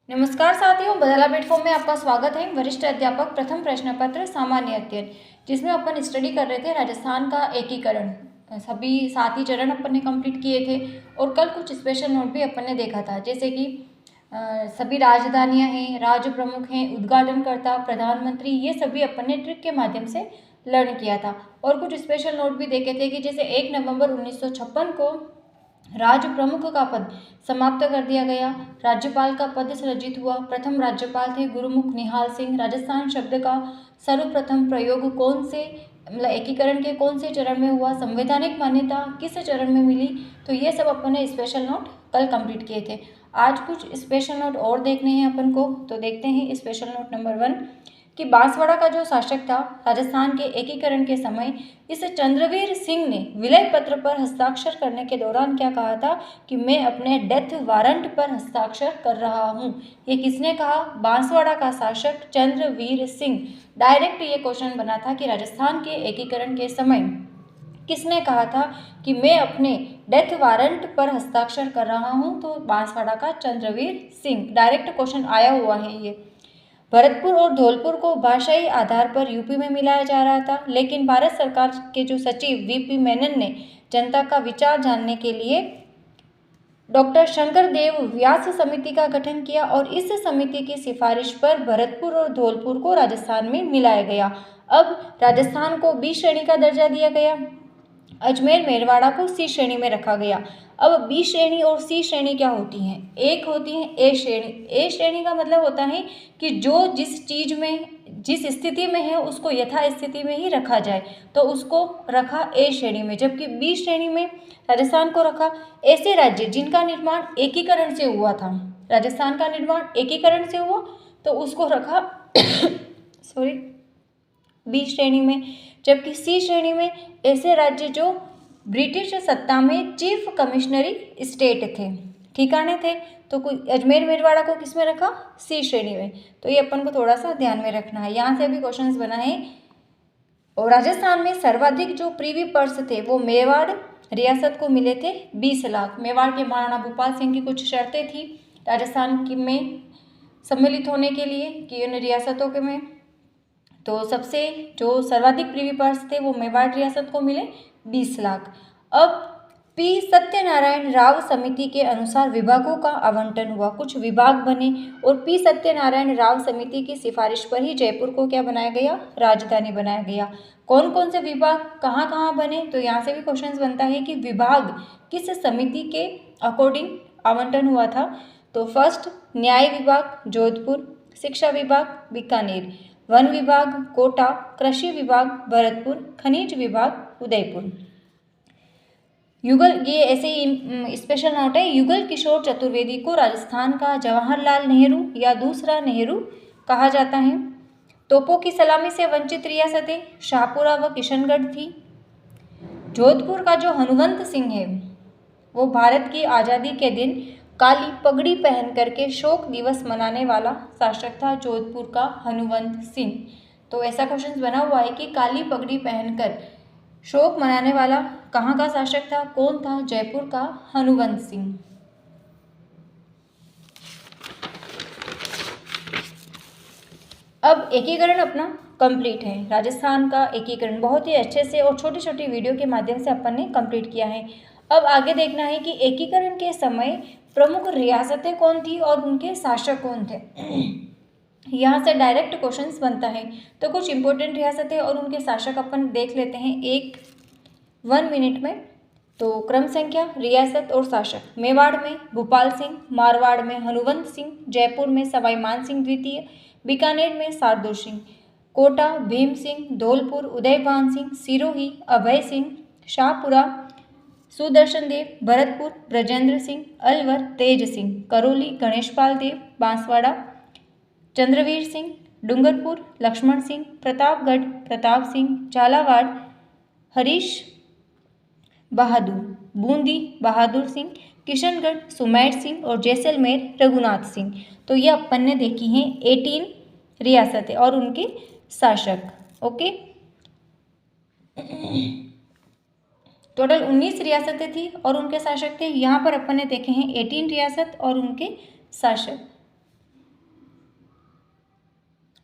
नमस्कार साथियों, बदला प्लेटफॉर्म में आपका स्वागत है। वरिष्ठ अध्यापक प्रथम प्रश्न पत्र सामान्य अध्ययन, जिसमें अपन स्टडी कर रहे थे राजस्थान का एकीकरण। सभी 7 ही चरण अपन ने कंप्लीट किए थे और कल कुछ स्पेशल नोट भी अपन ने देखा था, जैसे कि सभी राजधानियां हैं, राज्य प्रमुख हैं, उद्घाटनकर्ता, प्रधानमंत्री, ये सभी अपन ने ट्रिक के माध्यम से लर्न किया था। और कुछ स्पेशल नोट भी देखे थे कि जैसे 1 नवंबर 1956 को राज्य प्रमुख का पद समाप्त कर दिया गया, राज्यपाल का पद सृजित हुआ। प्रथम राज्यपाल थे गुरुमुख निहाल सिंह। राजस्थान शब्द का सर्वप्रथम प्रयोग कौन से मतलब एकीकरण के कौन से चरण में हुआ, संवैधानिक मान्यता किस चरण में मिली, तो ये सब अपन ने स्पेशल नोट कल कंप्लीट किए थे। आज कुछ स्पेशल नोट और देखने हैं अपन को, तो देखते हैं स्पेशल नोट नंबर 1 कि बांसवाड़ा का जो शासक था राजस्थान के एकीकरण के समय, इस चंद्रवीर सिंह ने विलय पत्र पर हस्ताक्षर करने के दौरान क्या कहा था कि मैं अपने डेथ वारंट पर हस्ताक्षर कर रहा हूँ। ये किसने कहा? बांसवाड़ा का शासक चंद्रवीर सिंह। डायरेक्ट ये क्वेश्चन बना था कि राजस्थान के एकीकरण के समय किसने कहा था कि मैं अपने डेथ वारंट पर हस्ताक्षर कर रहा हूँ, तो बांसवाड़ा का चंद्रवीर सिंह। डायरेक्ट क्वेश्चन आया हुआ है ये। भरतपुर और धौलपुर को भाषाई आधार पर यूपी में मिलाया जा रहा था, लेकिन भारत सरकार के जो सचिव वीपी मेनन ने जनता का विचार जानने के लिए डॉक्टर शंकर देव व्यास समिति का गठन किया और इस समिति की सिफारिश पर भरतपुर और धौलपुर को राजस्थान में मिलाया गया। अब राजस्थान को बी श्रेणी का दर्जा दिया गया, अजमेर मेरवाड़ा को सी श्रेणी में रखा गया। अब बी श्रेणी और सी श्रेणी क्या होती हैं? एक होती है ए श्रेणी। ए श्रेणी का मतलब होता है कि जो जिस चीज़ में जिस स्थिति में है उसको यथा स्थिति में ही रखा जाए, तो उसको रखा ए श्रेणी में। जबकि बी श्रेणी में राजस्थान को रखा ऐसे राज्य जिनका निर्माण एकीकरण से हुआ था। राजस्थान का निर्माण एकीकरण से हुआ तो उसको रखा सॉरी बी श्रेणी में। जबकि सी श्रेणी में ऐसे राज्य जो ब्रिटिश सत्ता में चीफ कमिश्नरी स्टेट थे, ठिकाने थे, तो कोई अजमेर मेरवाड़ा को किस में रखा? सी श्रेणी में। तो ये अपन को थोड़ा सा ध्यान में रखना है। यहाँ से भी क्वेश्चंस बना है। और राजस्थान में सर्वाधिक जो प्रीवी पर्स थे वो मेवाड़ रियासत को मिले थे 20 लाख। मेवाड़ के महाराणा भूपाल सिंह की कुछ शर्तें थी राजस्थान की में सम्मिलित होने के लिए कि इन रियासतों के में, तो सबसे जो सर्वाधिक प्रीवी पर्स थे वो मेवाड़ रियासत को मिले 20 लाख। अब पी सत्यनारायण राव समिति के अनुसार विभागों का आवंटन हुआ, कुछ विभाग बने और पी सत्यनारायण राव समिति की सिफारिश पर ही जयपुर को क्या बनाया गया? राजधानी बनाया गया। कौन कौन से विभाग कहाँ कहाँ बने? तो यहाँ से भी क्वेश्चन बनता है कि विभाग किस समिति के अकॉर्डिंग आवंटन हुआ था। तो फर्स्ट न्याय विभाग जोधपुर, शिक्षा विभाग बीकानेर, वन विभाग कोटा, कृषि विभाग भरतपुर, खनिज विभाग उदयपुर। युगल, ये ऐसे ही स्पेशल नोट है, युगल किशोर चतुर्वेदी को राजस्थान का जवाहरलाल नेहरू या दूसरा नेहरू कहा जाता है। तोपों की सलामी से वंचित रियासतें शाहपुरा व किशनगढ़ थी। जोधपुर का जो हनुवंत सिंह है वो भारत की आज़ादी के दिन काली पगड़ी पहन करके शोक दिवस मनाने वाला शासक था, जोधपुर का हनुवंत सिंह। तो ऐसा क्वेश्चन बना हुआ है कि काली पगड़ी पहनकर शोक मनाने वाला कहाँ का शासक था? कौन था? जयपुर का हनुवंत सिंह। अब एकीकरण अपना कंप्लीट है। राजस्थान का एकीकरण बहुत ही अच्छे से और छोटी छोटी वीडियो के माध्यम से अपन ने कंप्लीट किया है। अब आगे देखना है कि एकीकरण के समय प्रमुख रियासतें कौन थी और उनके शासक कौन थे। यहाँ से डायरेक्ट क्वेश्चंस बनता है, तो कुछ इंपॉर्टेंट रियासतें और उनके शासक अपन देख लेते हैं 1 मिनट में। तो क्रम संख्या, रियासत और शासक। मेवाड़ में भूपाल सिंह, मारवाड़ में हनुवंत सिंह, जयपुर में सवाई मानसिंह द्वितीय, बीकानेर में शार्दुल सिंह, कोटा भीम सिंह, धौलपुर उदयभान सिंह, सिरोही अभय सिंह, शाहपुरा सुदर्शन देव, भरतपुर ब्रजेंद्र सिंह, अलवर तेज सिंह, करौली गणेशपाल देव, बांसवाड़ा चंद्रवीर सिंह, डूंगरपुर लक्ष्मण सिंह, प्रतापगढ़ प्रताप सिंह, झालावाड़ हरीश बहादुर, बूंदी बहादुर सिंह, किशनगढ़ सुमेर सिंह और जैसलमेर रघुनाथ सिंह। तो ये अपन ने देखी हैं 18 रियासतें और उनके शासक। ओके, टोटल 19 रियासतें थी और उनके शासक थे। यहाँ पर अपन ने देखे हैं 18 रियासत और उनके शासक।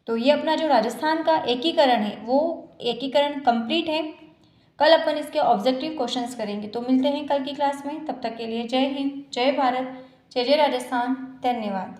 तो ये अपना जो राजस्थान का एकीकरण है वो एकीकरण कंप्लीट है। कल अपन इसके ऑब्जेक्टिव क्वेश्चंस करेंगे। तो मिलते हैं कल की क्लास में, तब तक के लिए जय हिंद, जय भारत, जय जय राजस्थान, धन्यवाद।